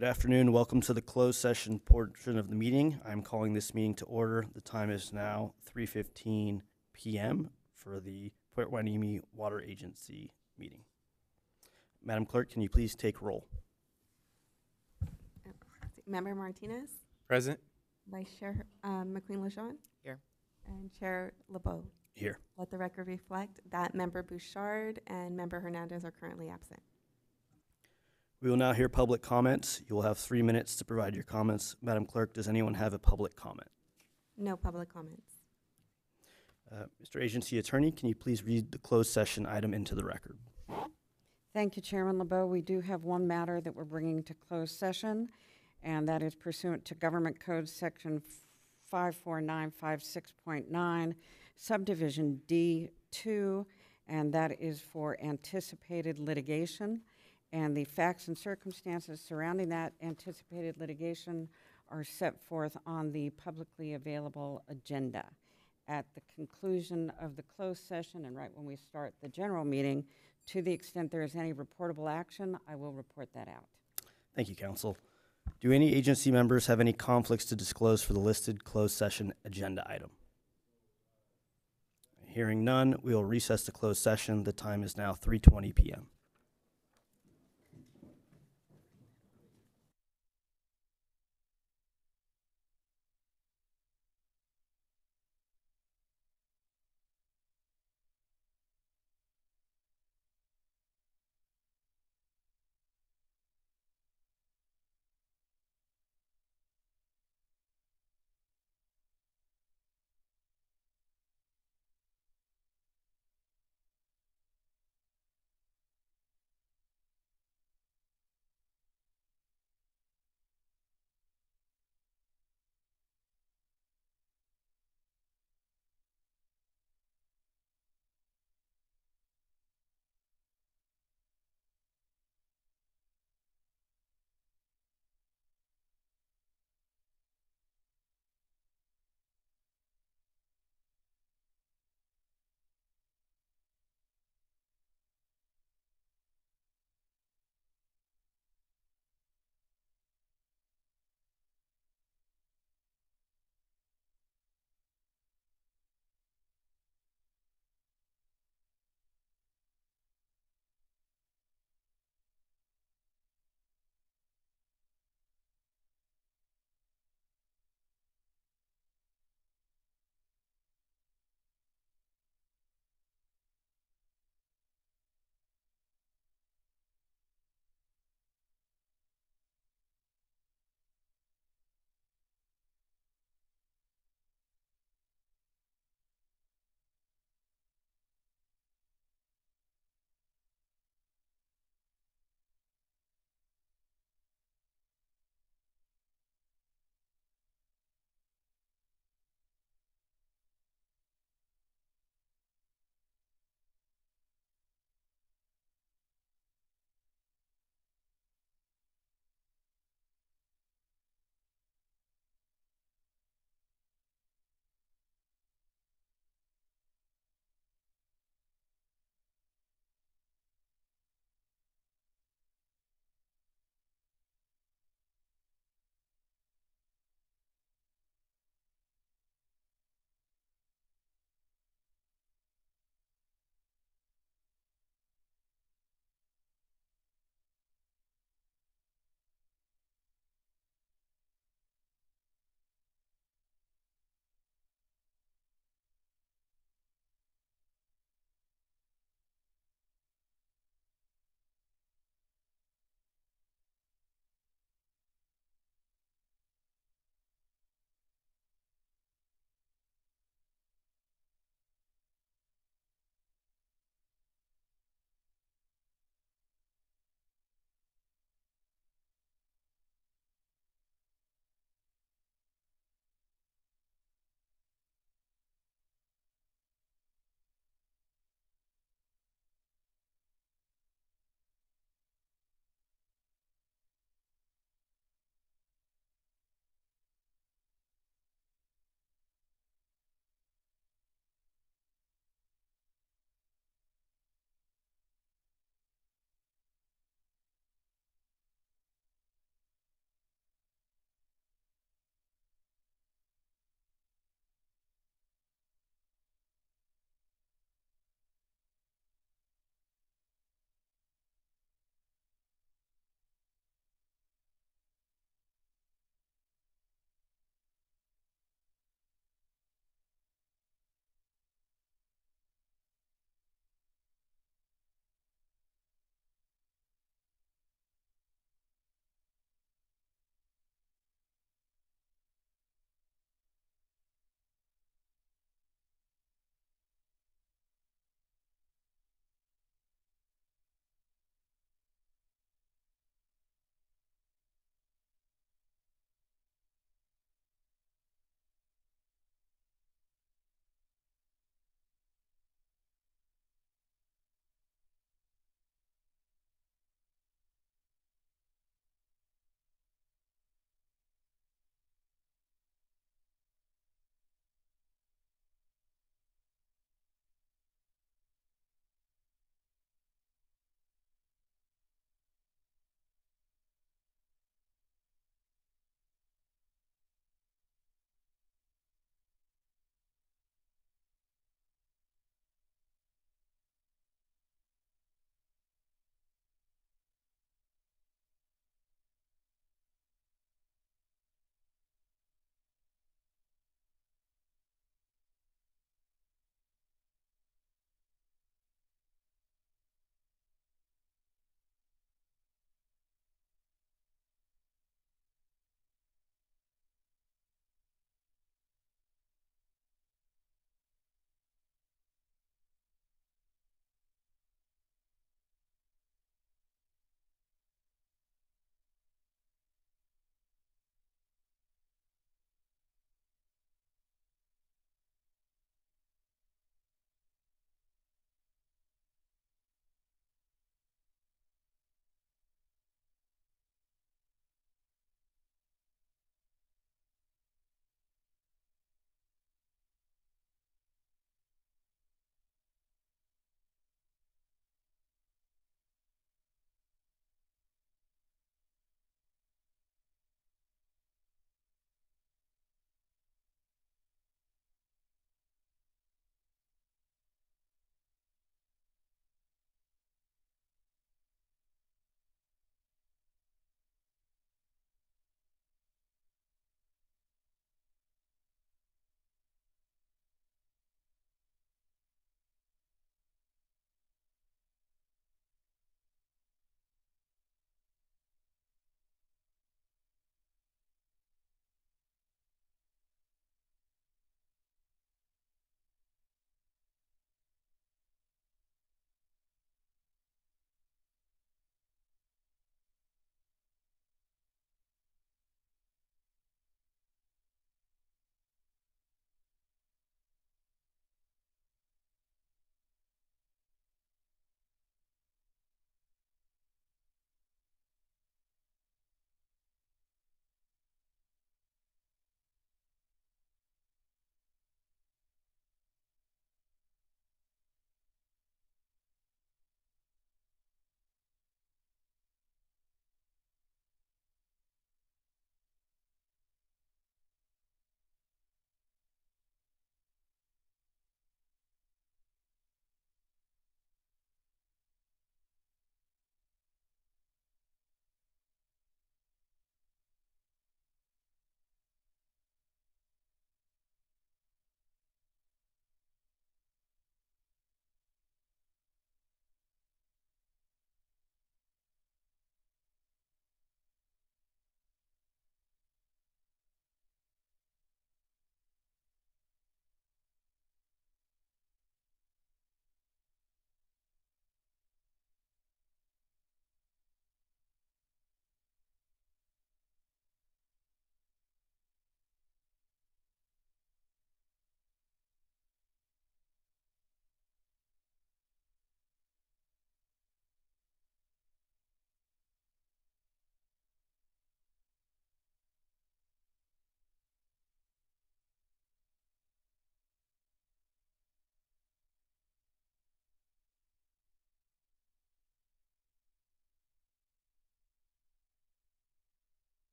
Good afternoon. Welcome to the closed session portion of the meeting. I'm calling this meeting to order. The time is now 3:15 p.m. for the Port Hueneme Water Agency meeting. Madam Clerk, can you please take roll? Member Martinez, Present. Vice Chair McQueen-Lejeune, Here. and Chair LeBeau. Here. Let the record reflect that Member Bouchard and Member Hernandez are currently absent. We will now hear public comments. You will have 3 minutes to provide your comments. Madam Clerk, does anyone have a public comment? No public comments. Mr. Agency Attorney, can you please read the closed session item into the record? Thank you, Chairman LeBeau. We do have one matter that we're bringing to closed session, and that is pursuant to Government Code Section 54956.9, Subdivision D2, and that is for anticipated litigation. And the facts and circumstances surrounding that anticipated litigation are set forth on the publicly available agenda. At the conclusion of the closed session and right when we start the general meeting, to the extent there is any reportable action, I will report that out. Thank you, Counsel. Do any agency members have any conflicts to disclose for the listed closed session agenda item? Hearing none, we will recess the closed session. The time is now 3:20 p.m.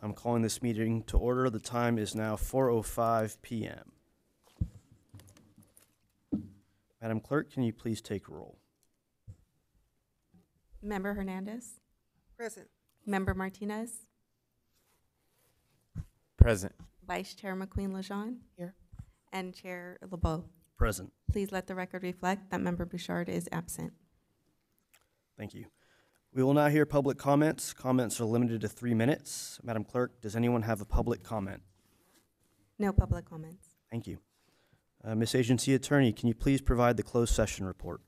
I'm calling this meeting to order. The time is now 4:05 p.m. Madam Clerk, can you please take roll? Member Hernandez, Present. Member Martinez, Present. Vice Chair McQueen-Lejeune. Here. And Chair LeBeau. Present. Please let the record reflect that Member Bouchard is absent. Thank you. We will now hear public comments. Comments are limited to 3 minutes. Madam Clerk, does anyone have a public comment? No public comments. Thank you. Ms. Agency Attorney, can you please provide the closed session report?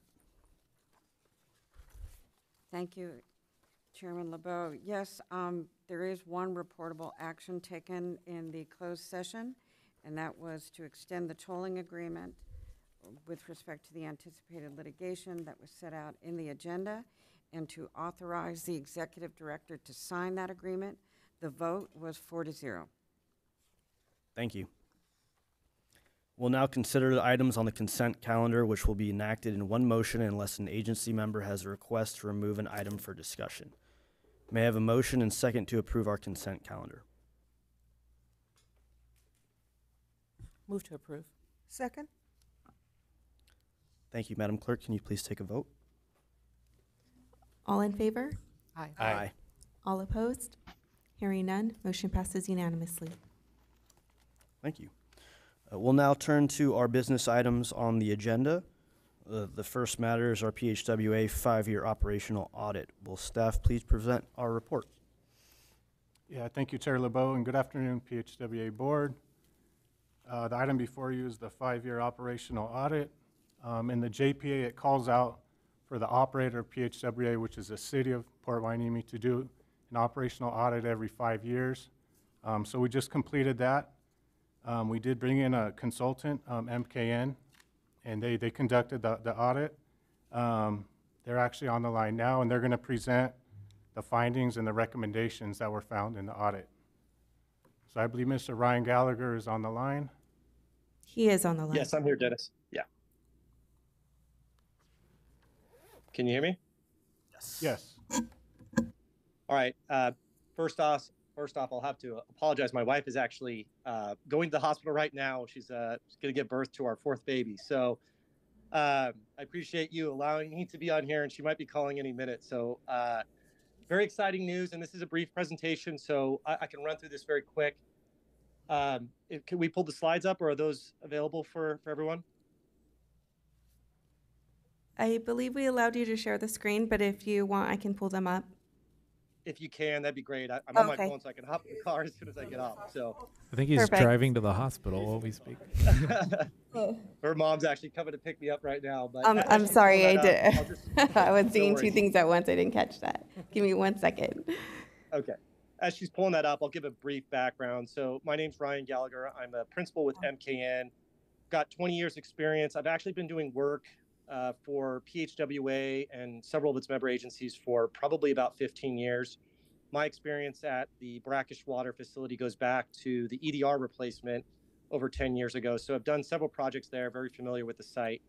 Thank you, Chairman LeBeau. Yes, there is one reportable action taken in the closed session, and that was to extend the tolling agreement with respect to the anticipated litigation that was set out in the agenda, and to authorize the executive director to sign that agreement. The vote was 4-0. Thank you. We'll now consider the items on the consent calendar, which will be enacted in one motion unless an agency member has a request to remove an item for discussion. May I have a motion and second to approve our consent calendar? Move to approve. Second. Thank you, Madam Clerk. Can you please take a vote? All in favor? Aye. Aye. All opposed? Hearing none, motion passes unanimously. Thank you. We'll now turn to our business items on the agenda. The first matter is our PHWA 5-year operational audit. Will staff please present our report? Yeah, thank you, Chair LeBeau, and good afternoon, PHWA Board. The item before you is the 5-year operational audit. In the JPA, it calls out for the operator of PHWA, which is the city of Port Hueneme, to do an operational audit every 5 years. So we just completed that. We did bring in a consultant, MKN, and they conducted the audit. They're actually on the line now, and they're going to present the findings and the recommendations that were found in the audit. So I believe Mr. Ryan Gallagher is on the line. He is on the line. Yes, I'm here, Dennis. Yeah. Can you hear me? Yes. All right. First off, I'll have to apologize. My wife is actually going to the hospital right now. She's going to give birth to our 4th baby. So I appreciate you allowing me to be on here, and she might be calling any minute. So very exciting news, and this is a brief presentation, so I can run through this very quick. Can we pull the slides up, or are those available for everyone? I believe we allowed you to share the screen, but if you want, I can pull them up. If you can, that'd be great. I'm on my Okay. phone, so I can hop in the car as soon as I get off. So I think he's Perfect. driving to the hospital while we speak. her mom's actually coming to pick me up right now. But I'm sorry, I did. I'll just- I was no seeing two worries. things at once. I didn't catch that. Give me 1 second. Okay. As she's pulling that up, I'll give a brief background. So my name's Ryan Gallagher. I'm a principal with MKN. Got 20 years experience. I've actually been doing work for PHWA and several of its member agencies for probably about 15 years. My experience at the brackish water facility goes back to the EDR replacement over 10 years ago. So I've done several projects there, very familiar with the site.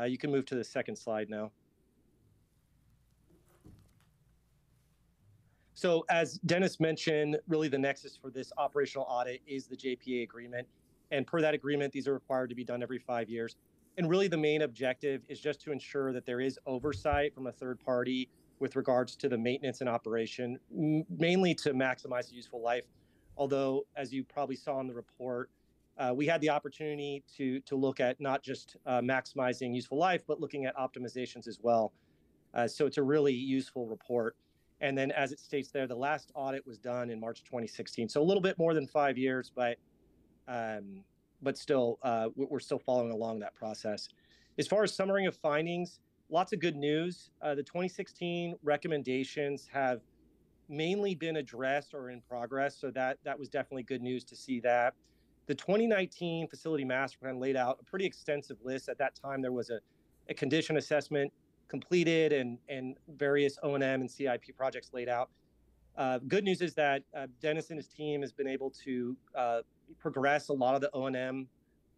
You can move to the second slide now. So as Dennis mentioned, really the nexus for this operational audit is the JPA agreement. And per that agreement, these are required to be done every 5 years. And really the main objective is just to ensure that there is oversight from a third party with regards to the maintenance and operation, mainly to maximize the useful life. Although, as you probably saw in the report, we had the opportunity to look at not just maximizing useful life, but looking at optimizations as well. So it's a really useful report. And then as it states there, the last audit was done in March 2016. So a little bit more than 5 years, but still, we're still following along that process. As far as summary of findings, lots of good news. The 2016 recommendations have mainly been addressed or in progress, so that was definitely good news to see that. The 2019 facility master plan laid out a pretty extensive list. At that time, there was a condition assessment completed and various O&M and CIP projects laid out. Good news is that Dennis and his team has been able to progress a lot of the O&M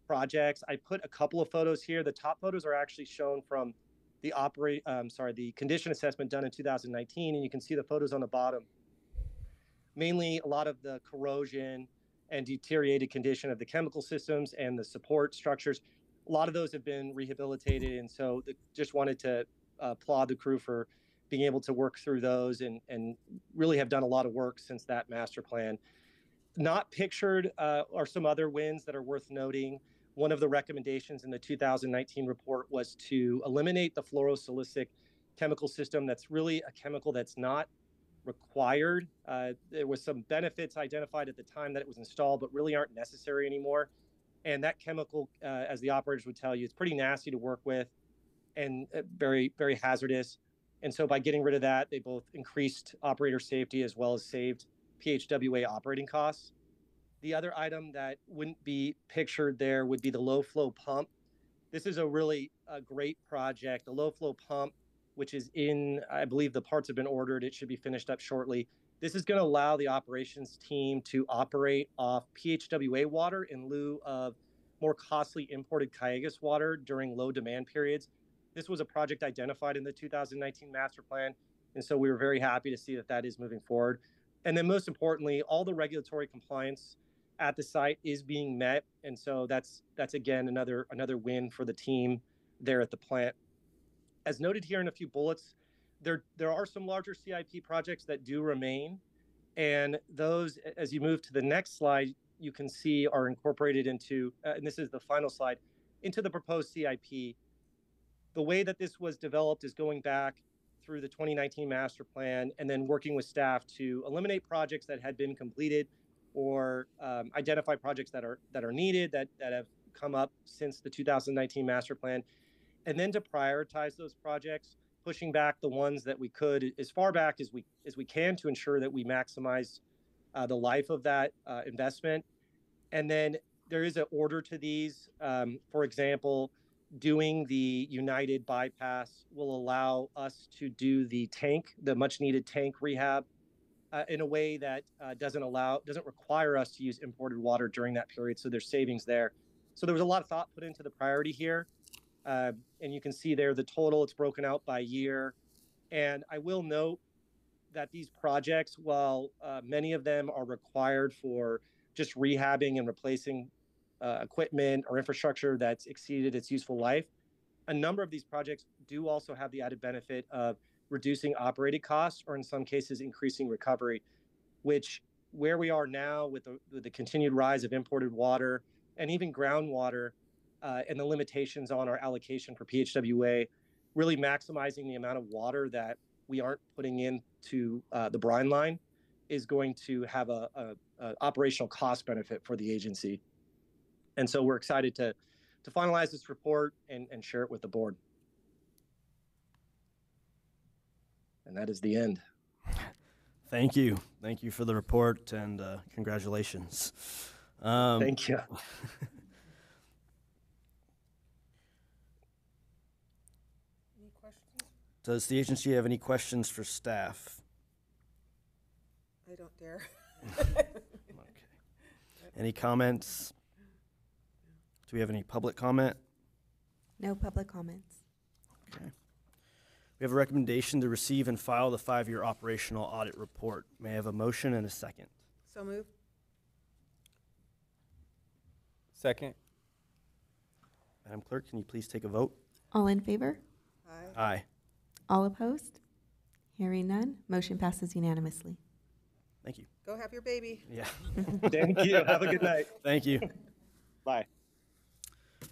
projects. I put a couple of photos here. The top photos are actually shown from the condition assessment done in 2019, and you can see the photos on the bottom. mainly a lot of the corrosion and deteriorated condition of the chemical systems and the support structures. A lot of those have been rehabilitated, and so just wanted to applaud the crew for being able to work through those and really have done a lot of work since that master plan. Not pictured are some other wins that are worth noting. One of the recommendations in the 2019 report was to eliminate the fluorosilicic chemical system. That's really a chemical that's not required. There was some benefits identified at the time that it was installed, but really aren't necessary anymore. And that chemical, as the operators would tell you, is pretty nasty to work with and very, very hazardous. And so by getting rid of that, they both increased operator safety as well as saved PHWA operating costs. The other item that wouldn't be pictured there would be the low flow pump. This is a really great project. The low flow pump, which is in, I believe the parts have been ordered. It should be finished up shortly. This is going to allow the operations team to operate off PHWA water in lieu of more costly imported Callegas water during low demand periods. This was a project identified in the 2019 master plan, and so we were very happy to see that that is moving forward. And then most importantly, all the regulatory compliance at the site is being met, and so that's again another win for the team there at the plant. As noted here in a few bullets, there are some larger CIP projects that do remain, and those, as you move to the next slide, you can see are incorporated into, and this is the final slide, into the proposed CIP. The way that this was developed is going back through the 2019 master plan and then working with staff to eliminate projects that had been completed or identify projects that are needed that have come up since the 2019 master plan, and then to prioritize those projects, pushing back the ones that we could as far back as we can to ensure that we maximize the life of that investment. And then there is an order to these. For example, doing the United bypass will allow us to do the much needed tank rehab in a way that doesn't require us to use imported water during that period. So there's savings there. So there was a lot of thought put into the priority here. And you can see there the total, it's broken out by year. And I will note that these projects, while many of them are required for just rehabbing and replacing equipment or infrastructure that's exceeded its useful life, a number of these projects do also have the added benefit of reducing operating costs, or in some cases, increasing recovery, which where we are now with the continued rise of imported water and even groundwater and the limitations on our allocation for PHWA, really maximizing the amount of water that we aren't putting into the brine line is going to have a operational cost benefit for the agency. And so we're excited to finalize this report and share it with the board. And that is the end. Thank you. Thank you for the report and congratulations. Thank you. Any questions? Does the agency have any questions for staff? I don't dare. Okay. Any comments? Do we have any public comment? No public comments. Okay. We have a recommendation to receive and file the 5-year operational audit report. May I have a motion and a second? So moved. Second. Madam Clerk, can you please take a vote? All in favor? Aye. Aye. All opposed? Hearing none, motion passes unanimously. Thank you. Go have your baby. Yeah. Thank you. Have a good night. Thank you. Bye.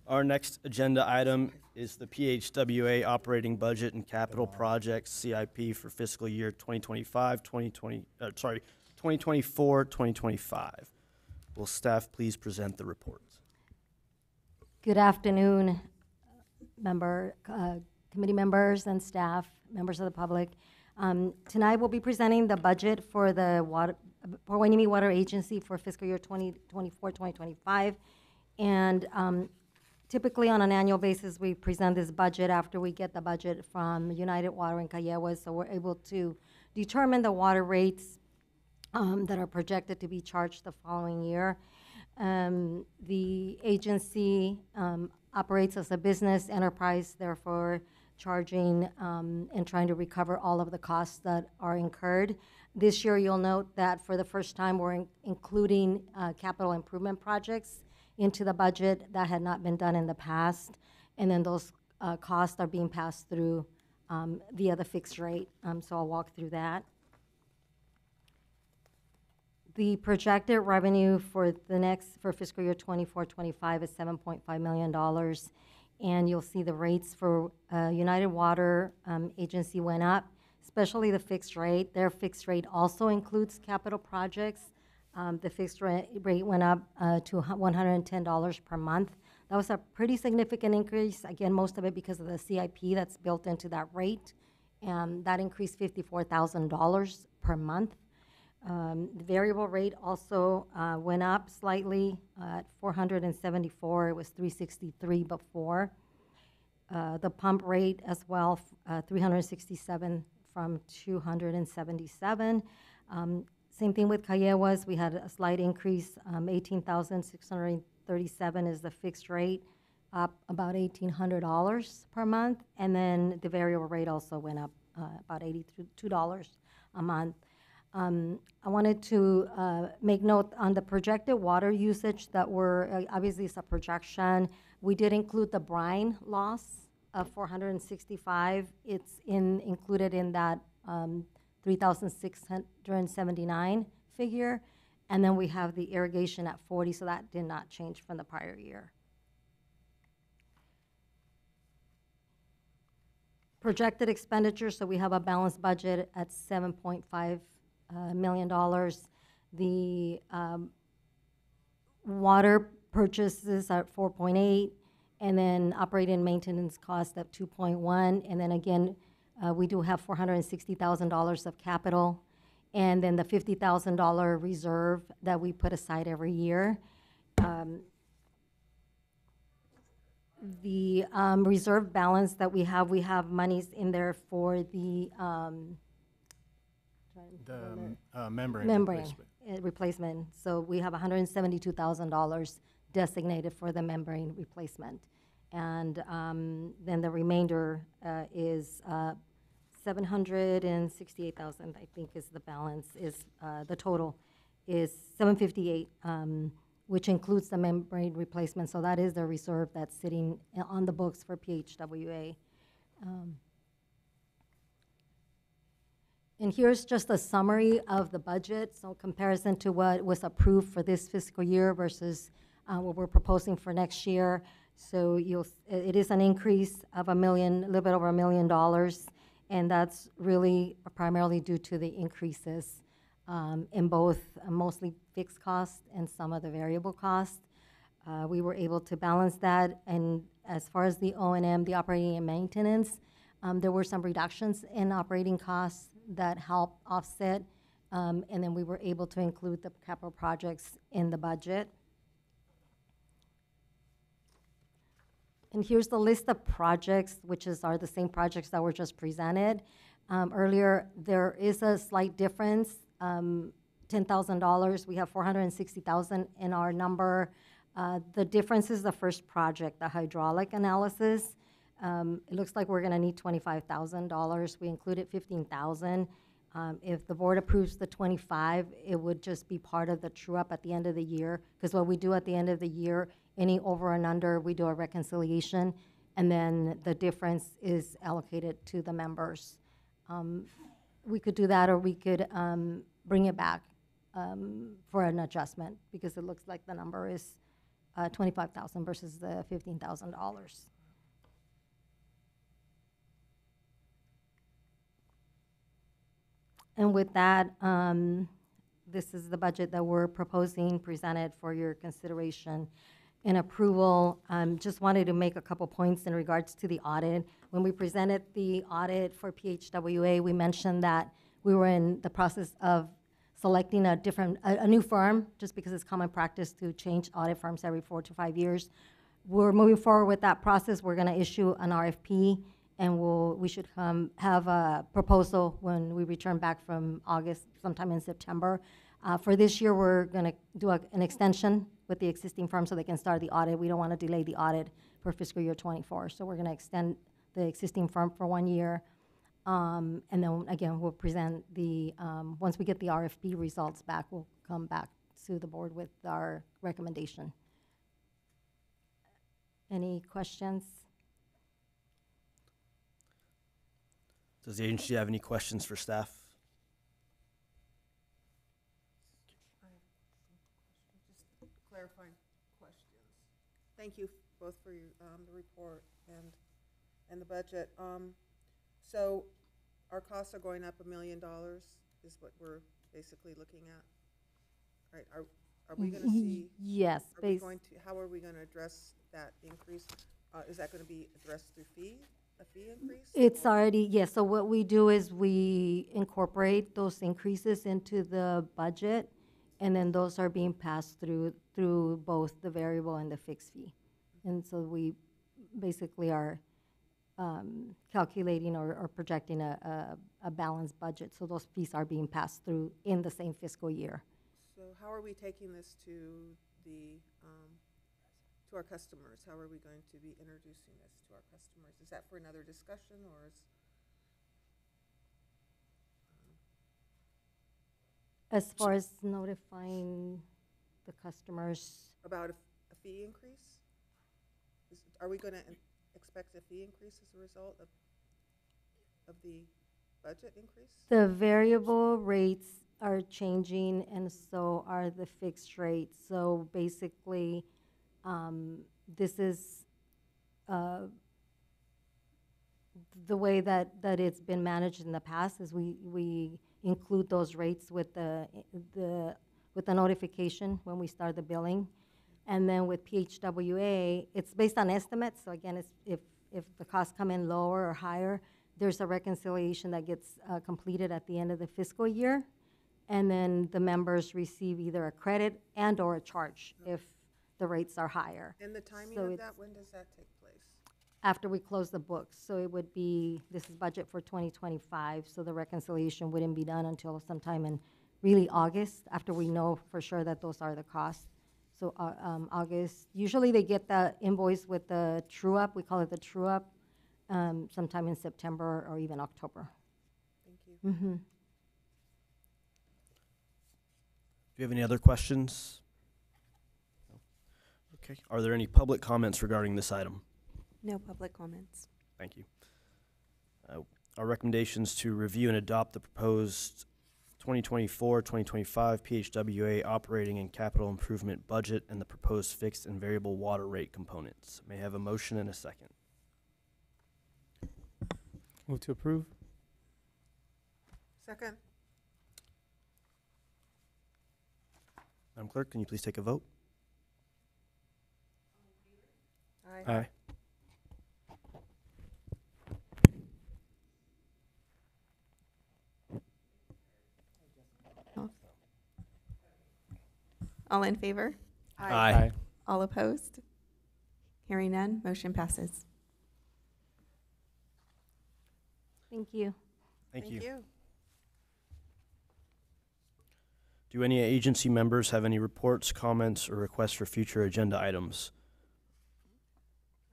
Our next agenda item is the PHWA operating budget and capital projects CIP for fiscal year 2024, 2025. Will staff please present the report? Good afternoon, committee members and staff, members of the public. Tonight we'll be presenting the budget for the Port Hueneme Water Agency for fiscal year 2024, 2025. And typically on an annual basis, we present this budget after we get the budget from United Water and Callegas, so we're able to determine the water rates that are projected to be charged the following year. The agency operates as a business enterprise, therefore charging and trying to recover all of the costs that are incurred. This year, you'll note that for the first time, we're including capital improvement projects into the budget that had not been done in the past. And then those costs are being passed through via the fixed rate. So I'll walk through that. The projected revenue for fiscal year 24-25 is $7.5 million. And you'll see the rates for United Water Agency went up, especially the fixed rate. Their fixed rate also includes capital projects. The fixed rate went up to $110 per month. That was a pretty significant increase. Again, most of it because of the CIP that's built into that rate. And that increased $54,000 per month. The variable rate also went up slightly at 474. It was 363 before. The pump rate as well, 367 from 277. Same thing with Callewas. We had a slight increase. 18,637 is the fixed rate, up about $1,800 per month. And then the variable rate also went up about $82 a month. I wanted to make note on the projected water usage that obviously it's a projection. We did include the brine loss of 465. It's included in that 3,679 figure. And then we have the irrigation at 40, so that did not change from the prior year. Projected expenditures, so we have a balanced budget at $7.5 million. The water purchases are 4.8, and then operating and maintenance cost at 2.1, and then again, we do have $460,000 of capital, and then the $50,000 reserve that we put aside every year. The reserve balance that we have monies in there for the membrane replacement. So we have $172,000 designated for the membrane replacement. And then the remainder is $768,000, I think is the balance, is the total is $758,000, which includes the membrane replacement. So that is the reserve that's sitting on the books for PHWA. And here's just a summary of the budget, so comparison to what was approved for this fiscal year versus what we're proposing for next year. So it is an increase of a little bit over $1 million, and that's really primarily due to the increases in both mostly fixed costs and some of the variable costs. We were able to balance that, and as far as the O&M, the operating and maintenance, there were some reductions in operating costs that help offset, and then we were able to include the capital projects in the budget. And here's the list of projects, which are the same projects that were just presented earlier. There is a slight difference, $10,000. We have $460,000 in our number. The difference is the first project, the hydraulic analysis. It looks like we're going to need $25,000. We included $15,000. If the board approves the 25, it would just be part of the true-up at the end of the year, because what we do at the end of the year, any over and under, we do a reconciliation, and then the difference is allocated to the members. We could do that, or we could bring it back for an adjustment, because it looks like the number is $25,000 versus the $15,000. And with that, this is the budget that we're proposing, presented for your consideration and approval. Just wanted to make a couple points in regards to the audit. When we presented the audit for PHWA, we mentioned that we were in the process of selecting a new firm, just because it's common practice to change audit firms every 4 to 5 years. We're moving forward with that process. We're going to issue an RFP, and we should have a proposal when we return back from August, sometime in September. For this year, we're going to do an extension with the existing firm so they can start the audit. We don't want to delay the audit for fiscal year 24, so we're going to extend the existing firm for 1 year. And then again, we'll present once we get the RFP results back, we'll come back to the board with our recommendation. Any questions? Does the agency have any questions for staff? Just clarifying questions. Thank you both for your, the report and the budget. So our costs are going up $1 million is what we're basically looking at? Right, are we gonna see? Yes. Are we going to, how are we gonna address that increase? Is that gonna be addressed through a fee increase? It's or- already, yes, so what we do is we incorporate those increases into the budget, and then those are being passed through both the variable and the fixed fee. And so we basically are calculating or projecting a balanced budget, so those fees are being passed through in the same fiscal year. So how are we taking this to the, to our customers? How are we going to be introducing this to our customers? Is that for another discussion, or is? As far as notifying the customers, About a fee increase? Are we gonna expect a fee increase as a result of the budget increase? the variable rates are changing, and so are the fixed rates. So basically, this is the way that it's been managed in the past is we include those rates with the notification when we start the billing. And then with PHWA, it's based on estimates. So again, it's if the costs come in lower or higher, there's a reconciliation that gets completed at the end of the fiscal year. And then the members receive either a credit and or a charge if the rates are higher. And the timing So of it's that, when does that take place? after we close the books. So it would be, this is budget for 2025, so the reconciliation wouldn't be done until sometime in really August, after we know for sure that those are the costs. So August, usually they get the invoice with the true-up, we call it the true-up, sometime in September or even October. Thank you. Mm-hmm. Do you have any other questions? No? Okay. Are there any public comments regarding this item? No public comments. Thank you. Our recommendations to review and adopt the proposed 2024-2025 PHWA operating and capital improvement budget and the proposed fixed and variable water rate components. May I have a motion and a second? Move to approve. Second? Madam Clerk, can you please take a vote? Aye. All in favor? Aye. All opposed? Hearing none, motion passes. Thank you. Thank you. Do any agency members have any reports, comments, or requests for future agenda items?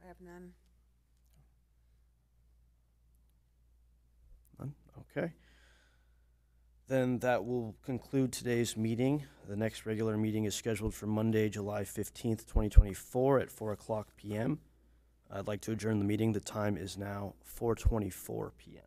I have none. None? Okay. Then that will conclude today's meeting. The next regular meeting is scheduled for Monday, July 15th, 2024 at 4:00 p.m. I'd like to adjourn the meeting. The time is now 4:24 p.m.